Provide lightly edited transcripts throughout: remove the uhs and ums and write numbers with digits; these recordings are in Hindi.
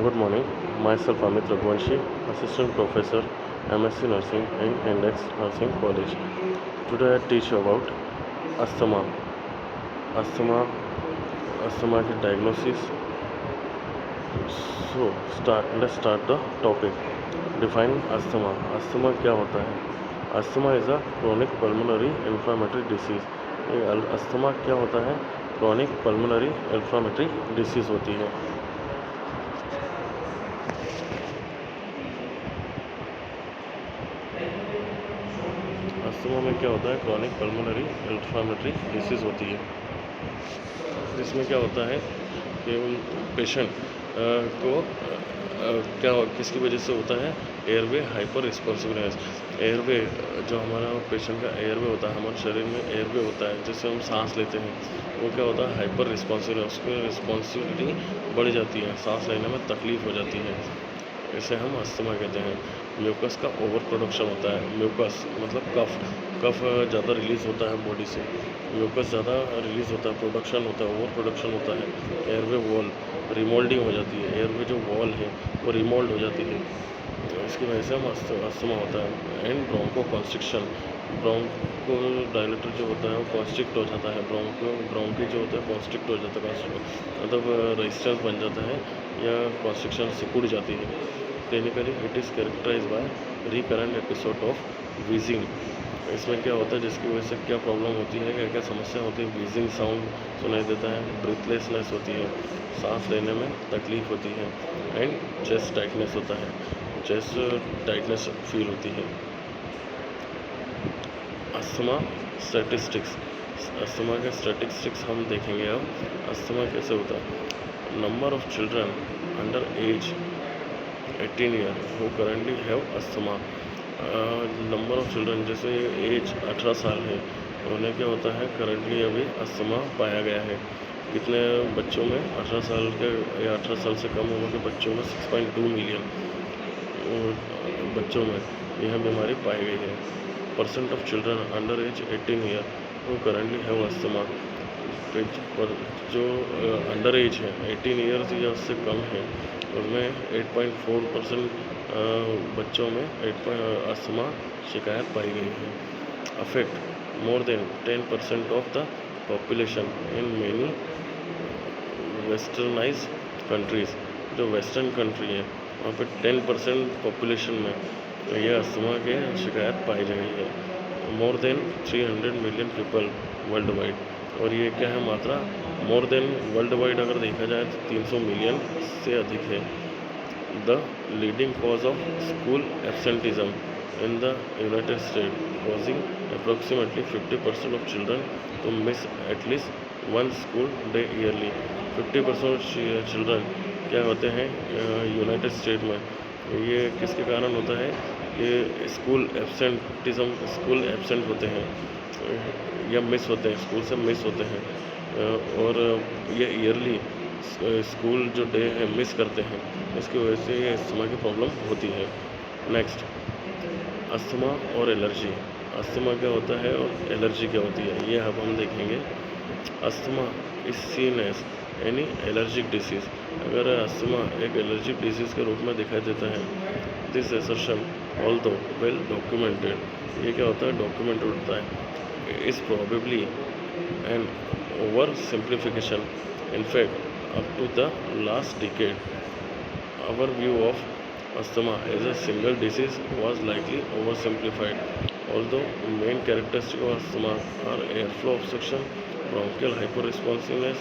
Good morning. Myself Amit Raghuvanshi, Assistant Professor, MSc Nursing in Index Nursing College. Today I teach you about asthma. Asthma, asthma की diagnosis. Let's start the topic. Define asthma. Asthma क्या होता है? Asthma is a chronic pulmonary inflammatory disease. Asthma क्या होता है? Chronic pulmonary inflammatory disease होती है. अस्थमा में क्या होता है? क्रॉनिक पल्मोनरी इन्फ्लेमेटरी डिसीज़ होती है, जिसमें क्या होता है कि पेशेंट को किसकी वजह से होता है? Airway hyper responsiveness. एयरवे जो हमारा पेशेंट का एयरवे होता है, हमारे शरीर में एयरवे होता है जिससे हम सांस लेते हैं, वो क्या होता है? Hyper responsiveness. उसकी रिस्पॉन्सिबिलिटी बढ़ जाती है, सांस लेने में तकलीफ हो जाती है. इसे हम अस्थमा कहते हैं. म्यूकस का ओवर प्रोडक्शन होता है. म्यूकस मतलब कफ ज़्यादा रिलीज़ होता है बॉडी से. म्यूकस ज़्यादा रिलीज़ होता है, प्रोडक्शन होता है, ओवर प्रोडक्शन होता है. एयरवे वॉल रिमोल्डिंग हो जाती है. एयरवे जो वॉल है वो रिमोल्ड हो जाती है. इसकी वजह से हम अस्थमा होता है. And bronchoconstriction. Bronchodilator जो होता है वो कॉन्स्ट्रिक्ट हो जाता है. ब्रोंकी जो होता है कॉन्स्ट्रिक्ट हो जाता है, मतलब रेजिस्टेंस बन जाता है या कॉन्स्ट्रिक्शन सिकुड़ जाती है. Clinically it is characterise by recurrent episode of wheezing. इसमें क्या होता है, जिसकी वजह से क्या प्रॉब्लम होती है, क्या क्या समस्या होती है? वीजिंग साउंड सुनाई देता है, ब्रीथलेसनेस होती है, सांस लेने में तकलीफ होती है, एंड चेस्ट टाइटनेस होता है. चेस्ट टाइटनेस फील होती है. Asthma statistics. अस्थमा के स्टैटिस्टिक्स हम देखेंगे अब. अस्थमा कैसे होता है? Number of children under as 18 year who currently have asthma. Number of children, जैसे एज 18 साल है, उन्हें क्या होता है? करंटली अभी अस्थमा पाया गया है. कितने बच्चों में? 18 साल के या 18 साल से कम उम्र के बच्चों में 6.2 मिलियन बच्चों में यह बीमारी पाई गई है. Percent of children under as 18 year who currently have asthma. पर जो अंडर एज है 18 ईयर्स या उससे कम है, उसमें 8.4% बच्चों में अस्थमा शिकायत पाई गई है. Affect more than 10% of the population in many westernise countries. जो वेस्टर्न कंट्री है वहाँ पे 10% पॉपुलेशन में यह अस्थमा के शिकायत पाई गई है. More than 300 million people world wide. और ये क्या है मात्रा? मोर देन वर्ल्ड वाइड अगर देखा जाए तो 300 मिलियन से अधिक है. The leading cause of school absenteeism in the United State causing approximately 50% of children to miss at least one school day yearly. 50% children क्या होते हैं यूनाइटेड स्टेट में? ये किसके कारण होता है? ये स्कूल एब्सेंटिज्म, स्कूल एब्सेंट होते हैं या मिस होते हैं, स्कूल से मिस होते हैं, और ये ईयरली स्कूल जो डे है मिस करते हैं. इसकी वजह से ये अस्थमा की प्रॉब्लम होती है. नेक्स्ट, अस्थमा और एलर्जी. अस्थमा क्या होता है और एलर्जी क्या होती है, ये अब हम देखेंगे. Asthma is seen as any allergic disease. अगर अस्थमा एक एलर्जिक डिसीज़ के रूप में दिखाई देता है, this assertion although well documented, ये क्या होता है? डॉक्यूमेंटेड होता है. Is probably an oversimplification. In fact, up to the last decade, our view of asthma as a single disease was likely oversimplified. Although main characteristics of asthma are airflow obstruction, bronchial hyperresponsiveness,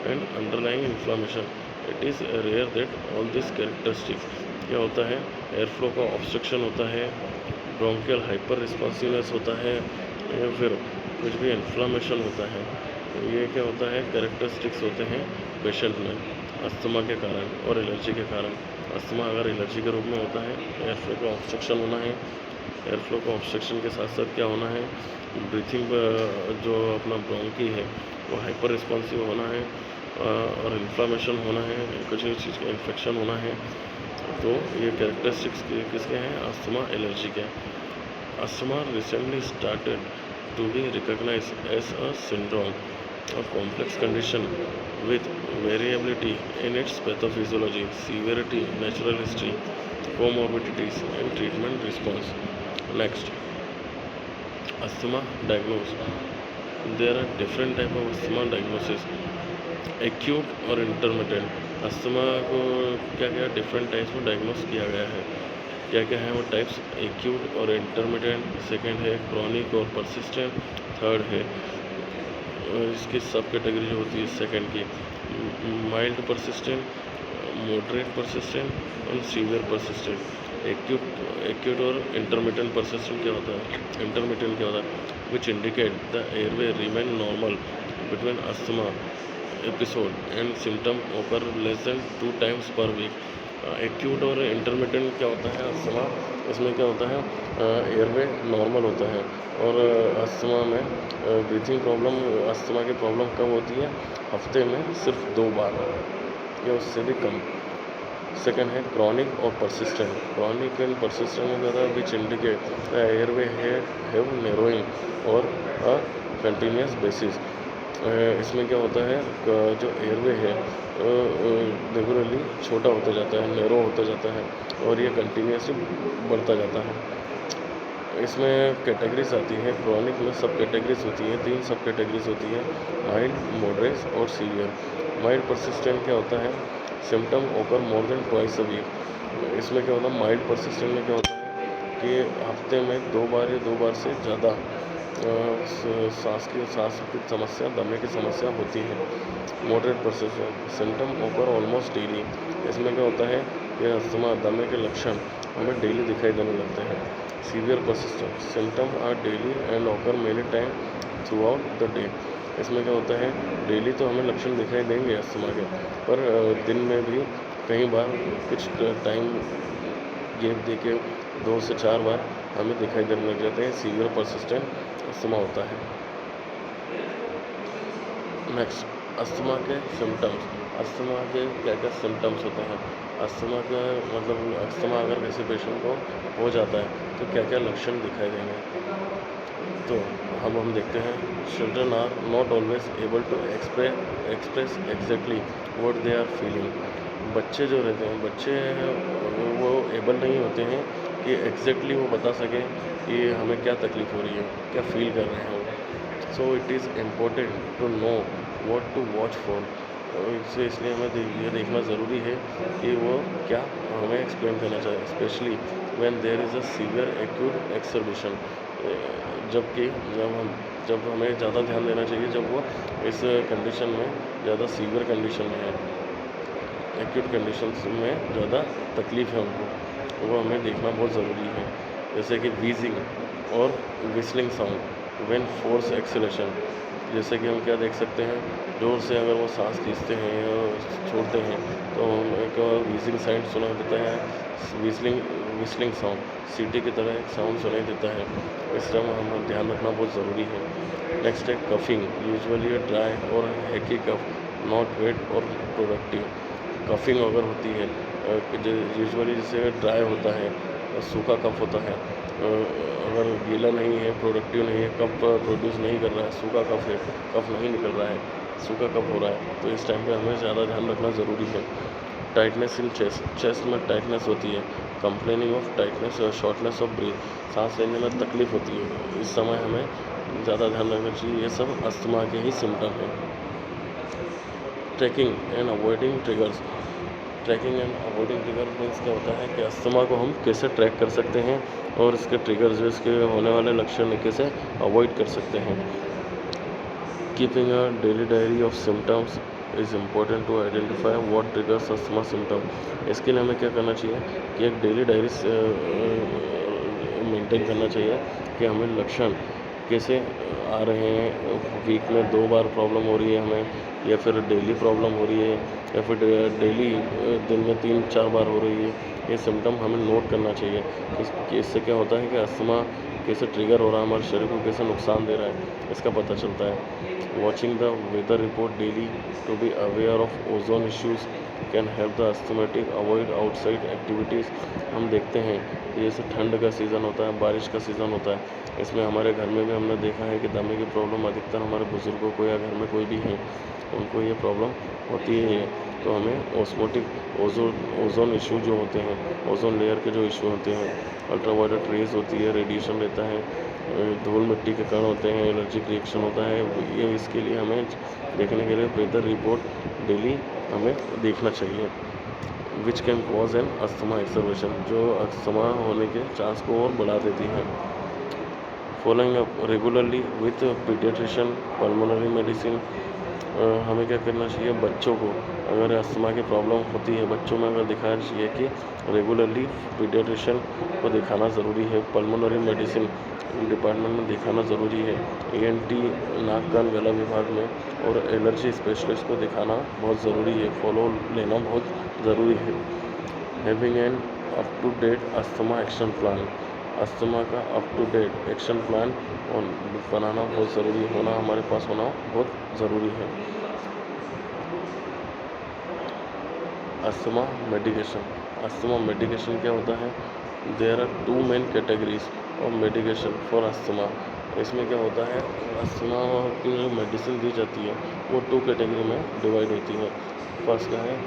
and underlying inflammation, it is rare that all these characteristics क्या होता है? एयरफ्लो का ऑब्स्ट्रक्शन होता है, ब्रोंकियल हाइपर रिस्पॉन्सिवनेस होता है, या फिर कुछ भी इन्फ्लामेशन होता है. ये क्या होता है? कैरेक्टरिस्टिक्स होते हैं पेशेंट में अस्थमा के कारण और एलर्जी के कारण. अस्थमा अगर एलर्जी के रूप में होता है, एयरफ्लो का ऑब्स्ट्रक्शन होना है. एयरफ्लो का ऑब्स्ट्रक्शन के साथ साथ क्या होना है? ब्रीथिंग जो अपना ब्रोंकी है वो हाइपर रिस्पॉन्सिव होना है, और इन्फ्लामेशन होना है, कुछ चीज़ का इन्फेक्शन होना है. तो ये कैरेक्टरिस्टिक्स किसके हैं? अस्थमा एलर्जी के. Asthma recently started to be recognized as a syndrome, a complex condition with variability in its pathophysiology, severity, natural history, comorbidities, and treatment response. Next, asthma diagnosis. There are different type of asthma diagnosis. Acute और इंटरमिटेंट अस्थमा को क्या क्या डिफरेंट टाइप्स में डायग्नोस किया गया है, क्या क्या है वो टाइप्स, एक्यूट और इंटरमिटेंट, सेकंड है क्रॉनिक और परसिस्टेंट, थर्ड है इसकी सब कैटेगरी जो होती है सेकंड की माइल्ड परसिस्टेंट, मॉडरेट परसिस्टेंट और सीवियर परसिस्टेंट। एक्यूट और इंटरमिटेंट परसिस्टेंट क्या होता है, इंटरमिटेंट क्या होता है, which indicate the airway remain normal between asthma episode and symptom occur less than 2 times per week। Acute और इंटरमिटेंट क्या होता है अस्थमा, इसमें क्या होता है एयरवे नॉर्मल होता है और अस्थमा में ब्रीथिंग प्रॉब्लम, अस्थमा की प्रॉब्लम कब होती है, हफ्ते में सिर्फ 2 बार या उससे भी कम। सेकंड है क्रॉनिक और परसिस्टेंट। क्रॉनिक एंड परसिस्टेंट में ज़्यादा विच indicate the airway have narrowing और अ कंटिन्यूस बेसिस। इसमें क्या होता है जो एयरवे है रेगुलरली छोटा होता जाता है, नैरो होता जाता है और ये कंटिन्यूसली बढ़ता जाता है। इसमें कैटेगरीज आती हैं, क्रॉनिक में सब कैटेगरीज होती हैं, 3 सब कैटेगरीज होती हैं, माइल्ड, मॉडरेट और सीवियर। माइल्ड परसिस्टेंट क्या होता है, symptom occur more than twice a week. इसमें क्या होता है माइल्ड परसिस्टेंट में क्या होता है कि हफ्ते में 2 बार या 2 बार से ज़्यादा सांस की समस्या, दमे की समस्या होती है। मॉडरेट परसिस्टेंट सिम्टम ओकर ऑलमोस्ट डेली। इसमें क्या होता है कि अस्थमा, दमे के लक्षण हमें डेली दिखाई देने लगते हैं। Severe persistent symptom are daily and occur many time throughout the day. इसमें क्या होता है डेली तो हमें लक्षण दिखाई देंगे अस्थमा के, पर दिन में भी कई बार कुछ टाइम गैप दे के 2 से 4 बार हमें दिखाई देने लग जाते हैं। सीवियर परसिस्टेंट अस्थमा होता है। नेक्स्ट, अस्थमा के सिम्टम्स। अस्थमा के क्या क्या सिम्टम्स होते हैं, अस्थमा का मतलब अस्थमा अगर किसी पेशेंट को हो जाता है तो क्या क्या लक्षण दिखाई देंगे। तो हम देखते हैं, children are not always able to express exactly what they are feeling. बच्चे जो रहते हैं, बच्चे वो एबल नहीं होते हैं कि एग्जैक्टली वो बता सकें कि हमें क्या तकलीफ़ हो रही है, क्या फील कर रहे हैं वो। So it is important to know what to watch for. इसलिए हमें ये देखना ज़रूरी है कि वो क्या हमें एक्सप्लेन करना चाहिए, specially when there is a severe acute exacerbation. जबकि जब हमें ज़्यादा ध्यान देना चाहिए जब वो इस कंडीशन में ज़्यादा सीवियर कंडीशन में है, एक्यूट कंडीशंस में ज़्यादा तकलीफ़ है उनको, तो वो हमें देखना बहुत ज़रूरी है। जैसे कि वीजिंग और whistling sound when force acceleration. जैसे कि हम क्या देख सकते हैं, ज़ोर से अगर वो सांस खींचते हैं या छोड़ते हैं तो एक वीजिंग साउंड सुनाई देता है, विस्लिंग साउंड, सीटी की तरह एक साउंड सुनाई देता है। इस टाइम हमें ध्यान रखना बहुत ज़रूरी है। नेक्स्ट है कफिंग, यूजुअली ड्राई और हैकी कफ, नॉट वेट और प्रोडक्टिव। कफिंग अगर होती है यूजुअली जैसे ड्राई होता है, सूखा कफ होता है, अगर गीला नहीं है, प्रोडक्टिव नहीं है, कफ प्रोड्यूस नहीं कर रहा है, सूखा कफ है, कफ नहीं निकल रहा है, सूखा कफ हो रहा है, तो इस टाइम पे हमें ज़्यादा ध्यान रखना ज़रूरी है। टाइटनेस इन चेस्ट में टाइटनेस होती है, कंप्लेनिंग ऑफ टाइटनेस और शॉर्टनेस ऑफ ब्रीथ, सांस लेने में तकलीफ होती है, इस समय हमें ज़्यादा ध्यान रखना चाहिए। ये सब अस्थमा के ही सिम्टम हैं। Tracking and avoiding triggers. Tracking and avoiding trigger means क्या होता है कि अस्थमा को हम कैसे ट्रैक कर सकते हैं और इसके ट्रिगर जो इसके होने वाले लक्षण कैसे अवॉइड कर सकते हैं। Keeping a daily diary of symptoms is important to identify what triggers asthma symptom. इसके लिए हमें क्या करना चाहिए कि एक डेली डायरी मेंटेन करना चाहिए कि हमें लक्षण कैसे आ रहे हैं, वीक में 2 बार प्रॉब्लम हो रही है हमें, या फिर डेली प्रॉब्लम हो रही है, या फिर डेली दिन में 3-4 बार हो रही है। ये सिम्टम हमें नोट करना चाहिए कि इससे क्या होता है कि अस्थमा कैसे ट्रिगर हो रहा है, हमारे शरीर को कैसे नुकसान दे रहा है, इसका पता चलता है। Watching the weather report daily to be aware of ozone issues can help the asthmatic avoid outside activities. हम देखते हैं कि जैसे ठंड का सीज़न होता है, बारिश का सीज़न होता है, इसमें हमारे घर में भी हमने देखा है कि दमे की प्रॉब्लम अधिकतर हमारे बुज़ुर्गों को या घर में कोई भी है उनको ये प्रॉब्लम होती ही है। तो हमें ऑस्मोटिक ओजोन इशू जो होते हैं, ओजोन लेयर के जो इशू होते हैं, अल्ट्रावायलेट रेज होती है, रेडिएशन रहता है, धूल मिट्टी के कण होते हैं, एलर्जिक रिएक्शन होता है, ये इसके लिए हमें देखने के लिए वेदर रिपोर्ट डेली हमें देखना चाहिए। Which can cause an asthma exacerbation, जो अस्थमा होने के चांस को और बढ़ा देती है। Following up regularly with paediatrician pulmonary medicine. हमें क्या करना चाहिए, बच्चों को अगर अस्थमा की प्रॉब्लम होती है, बच्चों में अगर दिखाना चाहिए कि रेगुलरली पीडियाट्रिशियन को दिखाना ज़रूरी है, पल्मोनरी मेडिसिन डिपार्टमेंट में दिखाना ज़रूरी है, ENT नाक कान गला विभाग में, और एलर्जी स्पेशलिस्ट को दिखाना बहुत ज़रूरी है, फॉलो लेना बहुत ज़रूरी है। Having an up to date asthma action plan, asthma का up to date action plan बनाना बहुत ज़रूरी होना, हमारे पास होना बहुत ज़रूरी है। अस्थमा मेडिकेशन, अस्थमा मेडिकेशन क्या होता है, there are 2 main categories of medication for asthma. इसमें क्या होता है, अस्थमा की जो मेडिसिन दी जाती है वो 2 कैटेगरी में डिवाइड होती है। फर्स्ट क्या है,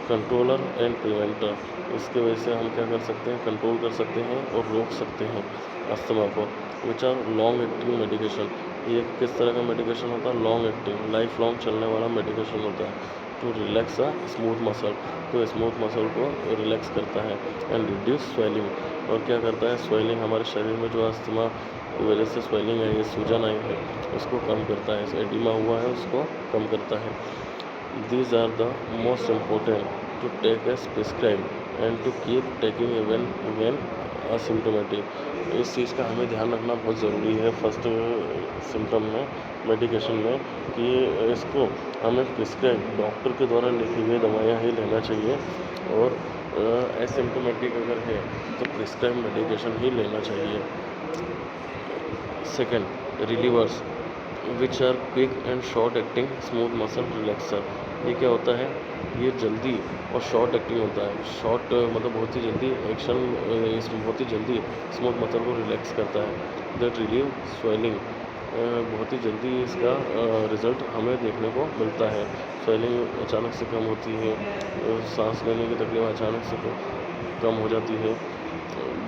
कंट्रोलर एंड प्रिवेंटर। इसके वजह से हम क्या कर सकते हैं, कंट्रोल कर सकते हैं और रोक सकते हैं अस्थमा को। Which are long acting medication, ये किस तरह का मेडिकेशन होता है, लॉन्ग एक्टिंग लाइफ लॉन्ग चलने वाला मेडिकेशन होता है। To relax a smooth muscle, तो स्मूथ मसल को रिलैक्स करता है। एंड रिड्यूस स्वेलिंग, और क्या करता है, स्वेलिंग हमारे शरीर में जो अस्थमा की वजह से स्वेलिंग आई है, सूजन आई है, उसको कम करता है, एडिमा हुआ है उसको कम करता है। These are the most important to take as prescribed and to keep taking even when asymptomatic। इस चीज़ का हमें ध्यान रखना बहुत ज़रूरी है फर्स्ट सिम्टम में, मेडिकेशन में, कि इसको हमें प्रिस्क्राइब डॉक्टर के द्वारा लिखी गई दवाइयाँ ही लेना चाहिए, और एसिम्टोमेटिक अगर है तो प्रिस्क्राइब मेडिकेशन ही लेना चाहिए। Second, relievers which are quick and short acting smooth muscle relaxer. ये क्या होता है, ये जल्दी और शॉर्ट एक्टिंग होता है। शॉर्ट मतलब बहुत ही जल्दी एक्शन, बहुत ही जल्दी स्मूथ मसल को रिलैक्स करता है। दैट रिलीव स्वेलिंग, बहुत ही जल्दी इसका रिज़ल्ट हमें देखने को मिलता है। स्वेलिंग अचानक से कम होती है, सांस लेने की तकलीफ अचानक से कम हो जाती है।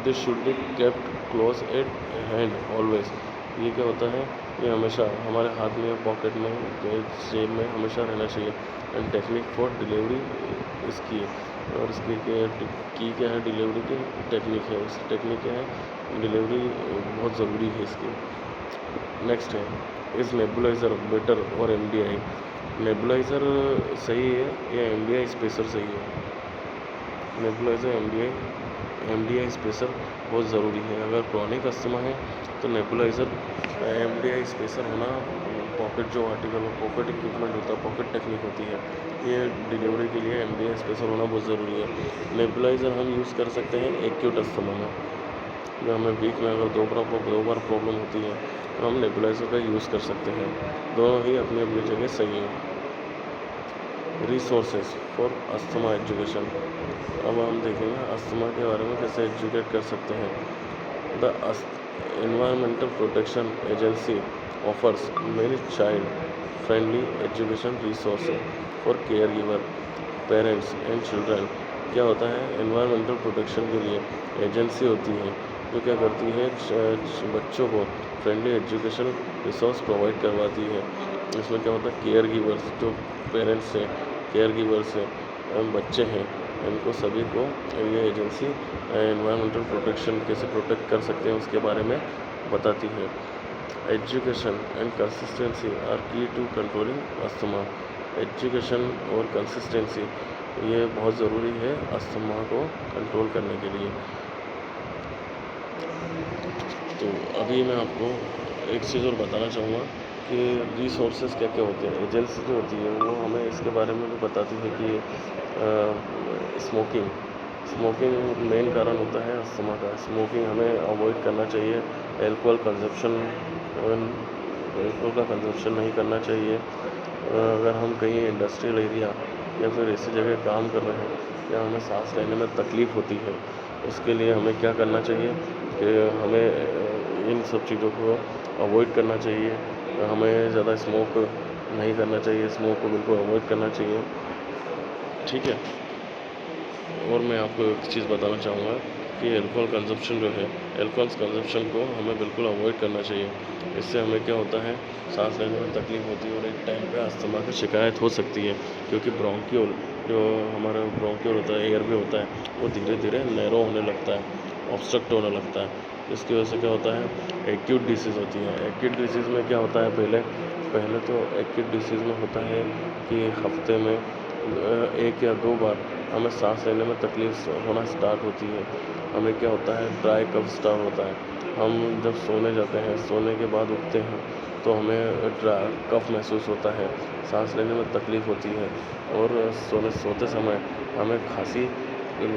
This should be kept close eight hand always. ये क्या होता है, ये हमेशा हमारे हाथ में, पॉकेट में, जेब में हमेशा रहना चाहिए। एंड टेक्निक फॉर डिलीवरी इसकी, और इसकी क्या है, डिलीवरी की टेक्निक है, इसकी टेक्निक क्या है, डिलीवरी बहुत ज़रूरी है इसकी। नेक्स्ट है, इज़ नेबुलाइज़र बेटर और MDI। नेबुलाइज़र सही है या MDI स्पेसर सही है? नेबुलाइज़र MDI स्पेसर बहुत ज़रूरी है। अगर क्रॉनिक अस्थमा है तो नेबुलाइज़र MDI स्पेसर होना, पॉकेट जो आर्टिकल पॉकेट इक्विपमेंट होता है, पॉकेट टेक्निक होती है, ये डिलीवरी के लिए MDI स्पेसर होना बहुत ज़रूरी है। नेबुलाइज़र हम यूज़ कर सकते हैं एक्यूट अस्थमा में, जो हमें वीक में अगर 2 बार प्रॉब्लम होती है तो हम नेबुलाइज़र का यूज़ कर सकते हैं। दोनों ही अपनी अपनी जगह सही है। रिसोर्सेज फॉर अस्थमा एजुकेशन, अब हम देखेंगे अस्थमा के बारे में कैसे एजुकेट कर सकते हैं। The environmental protection agency offers many child friendly education resources for care giver parents and children. क्या होता है, एनवायरमेंटल प्रोटेक्शन के लिए एजेंसी होती है जो क्या करती है, बच्चों को फ्रेंडली एजुकेशन रिसोर्स प्रोवाइड करवाती है। इसमें क्या होता है, केयर गिवर्स जो पेरेंट्स हैं, केयर गिवर्स हैं, बच्चे हैं, इनको सभी को ये एजेंसी एनवायरमेंटल प्रोटेक्शन कैसे प्रोटेक्ट कर सकते हैं उसके बारे में बताती है। एजुकेशन एंड कंसिस्टेंसी आर की टू कंट्रोलिंग अस्थमा। एजुकेशन और कंसिस्टेंसी ये बहुत ज़रूरी है अस्थमा को कंट्रोल करने के लिए। तो अभी मैं आपको एक चीज़ और बताना चाहूँगा कि रिसोर्सेज क्या क्या होते हैं। एजेंसी जो होती है वो हमें इसके बारे में भी बताती है कि स्मोकिंग मेन कारण होता है अस्थमा का। स्मोकिंग हमें अवॉइड करना चाहिए। एल्कोहल का कंजप्शन नहीं करना चाहिए। अगर हम कहीं इंडस्ट्रियल एरिया या फिर ऐसी जगह काम कर रहे हैं या हमें सांस लेने में तकलीफ़ होती है, उसके लिए हमें क्या करना चाहिए कि हमें इन सब चीज़ों को अवॉइड करना चाहिए। हमें ज़्यादा स्मोक नहीं करना चाहिए, स्मोक को बिल्कुल अवॉइड करना चाहिए, ठीक है। और मैं आपको एक चीज़ बताना चाहूँगा कि अल्कोहल कंज़म्पशन जो है, अल्कोहल कंज़म्पशन को हमें बिल्कुल अवॉइड करना चाहिए। इससे हमें क्या होता है, सांस लेने में तकलीफ़ होती है और एक टाइम पे अस्थमा की शिकायत हो सकती है, क्योंकि ब्रोंकियोल जो हमारा ब्रोंकियोल होता है, एयरवे होता है, वो धीरे-धीरे नैरो होने लगता है, ऑब्स्ट्रक्ट होने लगता है। इसकी वजह से क्या होता है, एक्यूट डिसीज़ होती है। एक्यूट डिसीज़ में क्या होता है, पहले तो एक्यूट डिसीज़ में होता है कि हफ्ते में 1 या 2 बार हमें सांस लेने में तकलीफ़ होना स्टार्ट होती है। हमें क्या होता है, ड्राई कफ स्टार्ट होता है। हम जब सोने जाते हैं, सोने के बाद उठते हैं तो हमें कफ महसूस होता है, सांस लेने में तकलीफ़ होती है और सोते समय हमें खांसी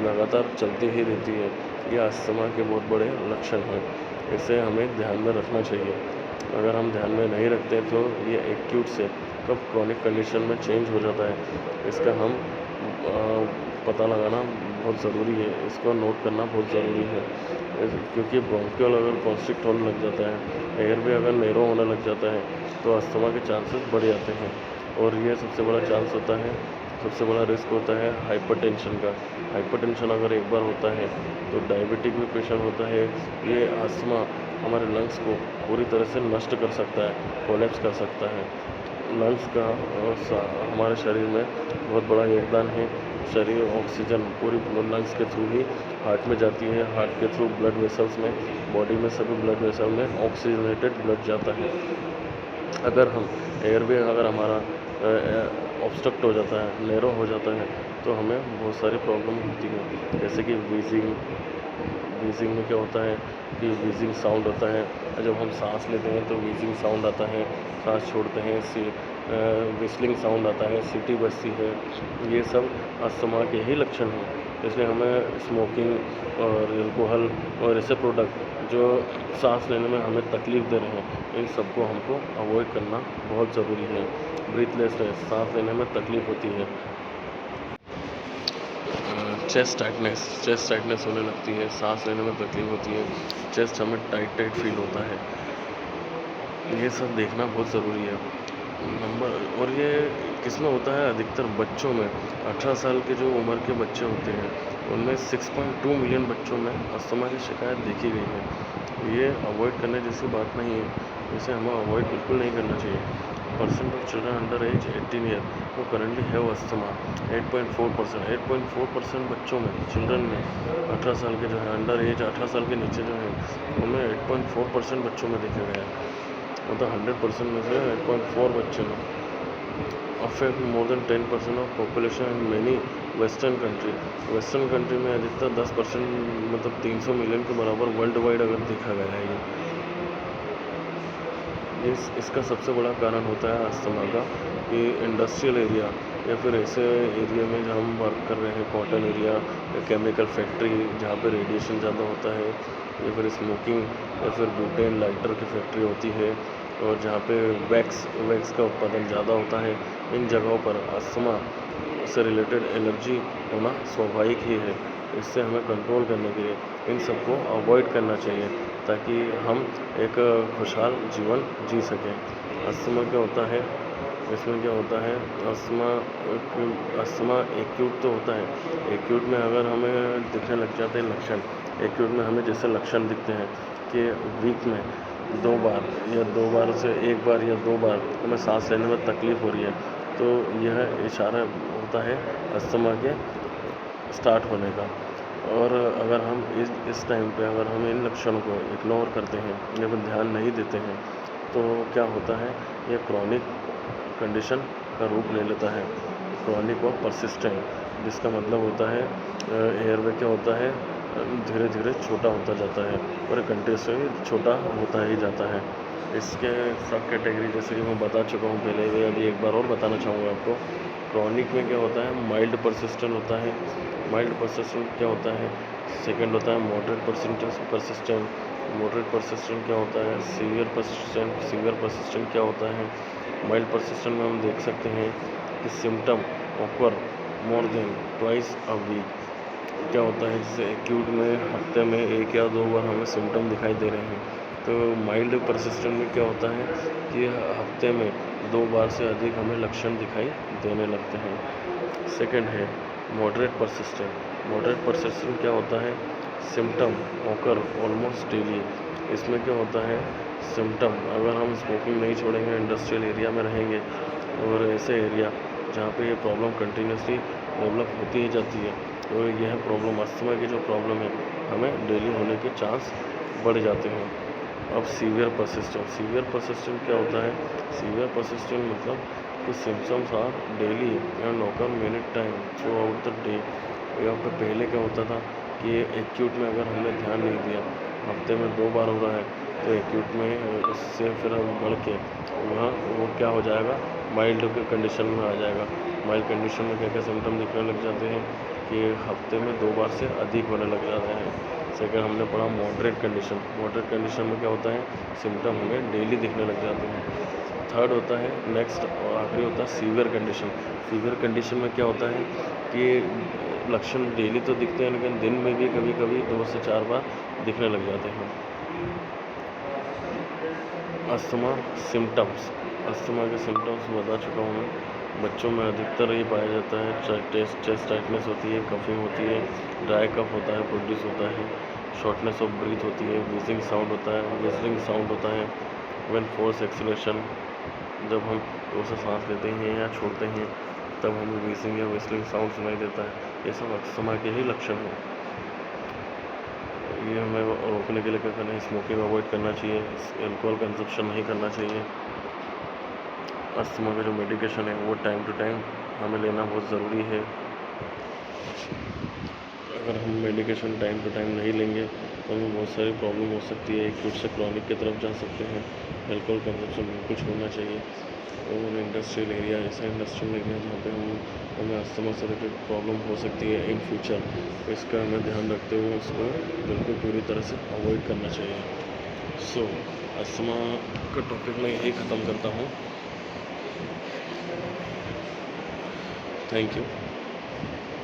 लगातार चलती ही रहती है। ये अस्थमा के बहुत बड़े लक्षण हैं। इसे हमें ध्यान में रखना चाहिए। अगर हम ध्यान में नहीं रखते तो ये एक्यूट से कब क्रॉनिक कंडीशन में चेंज हो जाता है। इसका हम पता लगाना बहुत ज़रूरी है, इसको नोट करना बहुत ज़रूरी है। क्योंकि ब्रोंकियल अगर कॉन्स्ट्रिक्ट होने लग जाता है, एयरवे अगर नैरो होने लग जाता है तो अस्थमा के चांसेस बढ़ जाते हैं और ये सबसे बड़ा चांस होता है, सबसे बड़ा रिस्क होता है हाइपरटेंशन का। हाइपरटेंशन अगर एक बार होता है तो डायबिटिक भी पेशेंट होता है। ये अस्थमा हमारे लंग्स को पूरी तरह से नष्ट कर सकता है, कोलैप्स कर सकता है। लंग्स का हमारे शरीर में बहुत बड़ा योगदान है। शरीर ऑक्सीजन पूरी लंग्स के थ्रू ही हार्ट में जाती है, हार्ट के थ्रू ब्लड वेसल्स में, बॉडी में सभी ब्लड वेसल में ऑक्सीजनेटेड ब्लड जाता है। अगर हम एयरवे अगर हमारा ऑब्स्ट्रक्ट हो जाता है, नैरो हो जाता है तो हमें बहुत सारी प्रॉब्लम होती है, जैसे कि व्हीजिंग में क्या होता है कि व्हीजिंग साउंड होता है। जब हम सांस लेते हैं तो व्हीजिंग साउंड आता है, सांस छोड़ते हैं विस्लिंग साउंड आता है, सीटी बजती है। ये सब अस्थमा के ही लक्षण हैं। इसलिए हमें स्मोकिंग और अल्कोहल और ऐसे प्रोडक्ट जो सांस लेने में हमें तकलीफ़ दे रहे हैं, इन सबको हमको अवॉइड करना बहुत ज़रूरी है। ब्रीथलेसनेस, सांस लेने में तकलीफ़ होती है। चेस्ट टाइटनेस होने लगती है, सांस लेने में तकलीफ़ होती है, चेस्ट हमें टाइट फील होता है। ये सब देखना बहुत ज़रूरी है। और ये किसमें होता है, अधिकतर बच्चों में। 18 साल के जो उम्र के बच्चे होते हैं उनमें 6.2 मिलियन बच्चों में अस्थमा की शिकायत देखी गई है। ये अवॉइड करने जैसी बात नहीं है, इसे हमें अवॉइड बिल्कुल नहीं करना चाहिए। Percent of children under as 18 year वो करंटली हैव अस्थमा 8.4% बच्चों में, चिल्ड्रन में, 18 साल के जो है अंडर एज 18 साल के नीचे जो है उनमें 8.4% बच्चों में देखा गया है। मतलब 100% में से 8.4 बच्चे में affect more than 10% of population in many western country में अधिकतर 10%, मतलब 300 मिलियन के बराबर वर्ल्ड वाइड अगर देखा गया है। इसका सबसे बड़ा कारण होता है अस्थमा का कि इंडस्ट्रियल एरिया या फिर ऐसे एरिया में जहाँ हम वर्क कर रहे हैं, कॉटन एरिया या केमिकल फैक्ट्री जहाँ पे रेडिएशन ज़्यादा होता है, या फिर स्मोकिंग या फिर ब्यूटेन लाइटर की फैक्ट्री होती है और जहाँ पे वैक्स का उत्पादन ज़्यादा होता है, इन जगहों पर अस्थमा से रिलेटेड एलर्जी होना स्वाभाविक ही है। इससे हमें कंट्रोल करने के लिए इन सबको अवॉइड करना चाहिए ताकि हम एक खुशहाल जीवन जी सकें। अस्थमा क्या होता है, इसमें क्या होता है, अस्थमा एक्यूट तो होता है। एक्यूट में अगर हमें दिखने लग जाते हैं लक्षण, एक्यूट में हमें जैसे लक्षण दिखते हैं कि वीक में 2 बार या 2 बार से 1 बार या 2 बार हमें सांस लेने में तकलीफ़ हो रही है, तो यह इशारा होता है अस्थमा के स्टार्ट होने का। और अगर हम इस टाइम पे अगर हम इन लक्षणों को इग्नोर करते हैं या फिर ध्यान नहीं देते हैं तो क्या होता है, ये क्रॉनिक कंडीशन का रूप ले लेता है। क्रॉनिक और परसिस्टेंट, जिसका मतलब होता है एयरवे क्या होता है, धीरे धीरे छोटा होता जाता है और कंटिन्यूसली छोटा होता ही जाता है। इसके सब कैटेगरी जैसे कि मैं बता चुका हूँ पहले भी, अभी एक बार और बताना चाहूँगा आपको। क्रॉनिक में क्या होता है, माइल्ड परसिस्टेंट होता है। माइल्ड परसिस्टेंट क्या होता है, सेकंड होता है मॉडरेट परसिस्टेंट। मॉडरेट परसिस्टेंट क्या होता है, सीवियर परसिस्टेंट क्या होता है। माइल्ड परसिस्टेंट में हम देख सकते हैं कि symptom occur more than twice a week। क्या होता है, जैसे एक्यूट में हफ्ते में 1 या 2 बार हमें सिम्टम दिखाई दे रहे हैं, तो माइल्ड परसिस्टेंट में क्या होता है कि हफ्ते में 2 बार से अधिक हमें लक्षण दिखाई देने लगते हैं। सेकंड है मॉडरेट परसिस्टेंट। मॉडरेट परसिस्टेंट क्या होता है, सिम्टम ऑकर ऑलमोस्ट डेली। इसमें क्या होता है, सिम्टम अगर हम स्मोकिंग नहीं छोड़ेंगे, इंडस्ट्रियल एरिया में रहेंगे और ऐसे एरिया जहाँ पे ये प्रॉब्लम कंटिन्यूसली डेवलप होती ही जाती है, तो यह प्रॉब्लम, अस्थमा की जो प्रॉब्लम है, हमें डेली होने के चांस बढ़ जाते हैं। अब सीवियर परसिस्टेंट। सीवियर परसिस्टेंट क्या होता है, सीवियर परसिस्टेंट मतलब कि symptoms are daily and occur many time throughout the day. यहाँ पे पहले क्या होता था कि एक्यूट में अगर हमने ध्यान नहीं दिया, हफ्ते में 2 बार हो रहा है, तो एक्यूट में उससे फिर हम बढ़ के वहाँ वो क्या हो जाएगा, माइल्ड के कंडीशन में आ जाएगा। माइल्ड कंडीशन में क्या क्या सिम्टम दिखने लग जाते हैं कि हफ्ते में 2 बार से अधिक होने लग जाते हैं। सेकंड हमने पढ़ा मॉडरेट कंडीशन। मॉडरेट कंडीशन में क्या होता है, सिम्टम हमें डेली दिखने लग जाते हैं। थर्ड होता है, नेक्स्ट और आखिरी होता है सीवियर कंडीशन। सीवियर कंडीशन में क्या होता है कि लक्षण डेली तो दिखते हैं, लेकिन दिन में भी कभी कभी 2 से 4 बार दिखने लग जाते हैं। Asthma symptoms. अस्थमा के सिम्टम्स बता चुका हूँ मैं। बच्चों में अधिकतर ये पाया जाता है, चेस्ट टाइटनेस होती है, कफिंग होती है, ड्राई कफ होता है, प्रोड्यूस होता है, शॉर्टनेस ऑफ ब्रीथ होती है, विजिंग साउंड होता है, विजलिंग साउंड होता है, व्हेन फोर्स एक्सीलरेशन, जब हम जोर से सांस लेते हैं या छोड़ते हैं तब हमें विजिंग या विस्लिंग साउंड सुनाई देता है। ये सब अस्थमा के ही लक्षण हैं। ये हमें रोकने के लिए क्या करना है, स्मोकिंग अवॉइड करना चाहिए, अल्कोहल कंजप्शन नहीं करना चाहिए। अस्थमा का जो मेडिकेशन है वो टाइम टू टाइम हमें लेना बहुत ज़रूरी है। अगर हम मेडिकेशन टाइम टू टाइम नहीं लेंगे तो हमें बहुत सारी प्रॉब्लम हो सकती है, एक्यूट से क्रॉनिक की तरफ जा सकते हैं। अल्कोहल कंजप्शन बिल्कुल छोड़ना चाहिए। और इंडस्ट्रियल एरिया, ऐसा इंडस्ट्रियल एरिया जहाँ पे हमें अस्थमा से रिलेटेड प्रॉब्लम हो सकती है इन फ्यूचर, तो इसका हमें ध्यान रखते हुए उसको बिल्कुल पूरी तरह से अवॉइड करना चाहिए। सो अस्थमा का टॉपिक मैं यही ख़त्म करता हूँ। Thank you.